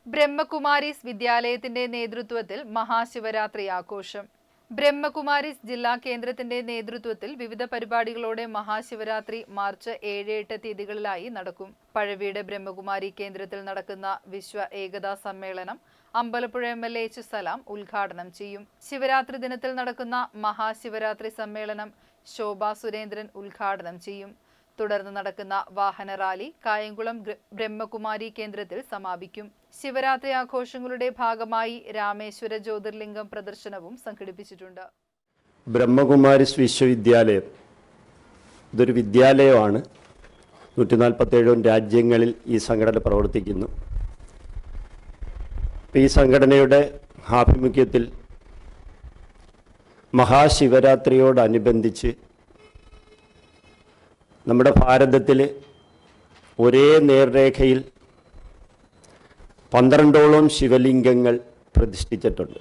ബ്രഹ്മകുമാരീസ് വിദ്യാലയത്തിന്റെ നേതൃത്വത്തിൽ മഹാശിവരാത്രി ആഘോഷം. ബ്രഹ്മകുമാരീസ് ജില്ലാ കേന്ദ്രത്തിന്റെ നേതൃത്വത്തിൽ വിവിധ പരിപാടികളോടെ മഹാശിവരാത്രി മാർച്ച് 7-8 തീയതികളിലായി നടക്കും. പഴവീട് ബ്രഹ്മകുമാരി കേന്ദ്രത്തിൽ നടക്കുന്ന വിശ്വ ഏകതാ സമ്മേളനം അമ്പലപ്പുഴ MLA H. സലാം ഉദ്ഘാടനം ചെയ്യും. ശിവരാത്രി ദിനത്തിൽ നടക്കുന്ന മഹാശിവരാത്രി സമ്മേളനം ശോഭ സുരേന്ദ്രൻ ഉദ്ഘാടനം ചെയ്യും. തുടർന്ന് നടക്കുന്ന വാഹന റാലി കായംകുളം ബ്രഹ്മകുമാരി കേന്ദ്രത്തിൽ സമാപിക്കും. ശിവരാത്രി ആഘോഷങ്ങളുടെ ഭാഗമായി രാമേശ്വര ജ്യോതിർലിംഗം പ്രദർശനവും സംഘടിപ്പിച്ചിട്ടുണ്ട്. ബ്രഹ്മകുമാരീസ് വിശ്വവിദ്യാലയം ഇതൊരു വിദ്യാലയമാണ്. 147 രാജ്യങ്ങളിൽ ഈ സംഘടന പ്രവർത്തിക്കുന്നു. ഈ സംഘടനയുടെ ആഭിമുഖ്യത്തിൽ മഹാശിവരാത്രിയോടനുബന്ധിച്ച് നമ്മുടെ ഭാരതത്തിൽ ഒരേ നേർരേഖയിൽ 12ഓളം ശിവലിംഗങ്ങൾ പ്രതിഷ്ഠിച്ചിട്ടുണ്ട്.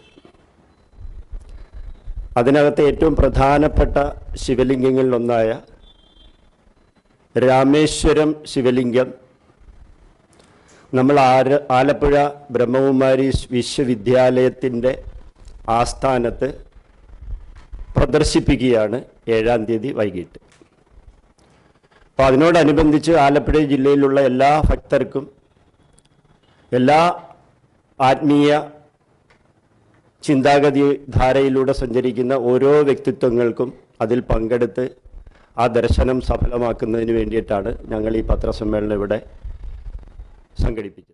അതിനകത്ത് ഏറ്റവും പ്രധാനപ്പെട്ട ശിവലിംഗങ്ങളിലൊന്നായ രാമേശ്വരം ശിവലിംഗം നമ്മൾ ആലപ്പുഴ ബ്രഹ്മകുമാരീസ് വിശ്വവിദ്യാലയത്തിൻ്റെ ആസ്ഥാനത്ത് പ്രദർശിപ്പിക്കുകയാണ് 7-ാം തീയതി വൈകിട്ട്. അപ്പോൾ അതിനോടനുബന്ധിച്ച് ആലപ്പുഴ ജില്ലയിലുള്ള എല്ലാ ഭക്തർക്കും എല്ലാ ആത്മീയ ചിന്താഗതി ധാരയിലൂടെ സഞ്ചരിക്കുന്ന ഓരോ വ്യക്തിത്വങ്ങൾക്കും അതിൽ പങ്കെടുത്ത് ആ ദർശനം സഫലമാക്കുന്നതിന് വേണ്ടിയിട്ടാണ് ഞങ്ങൾ ഈ പത്രസമ്മേളനം ഇവിടെ സംഘടിപ്പിച്ചത്.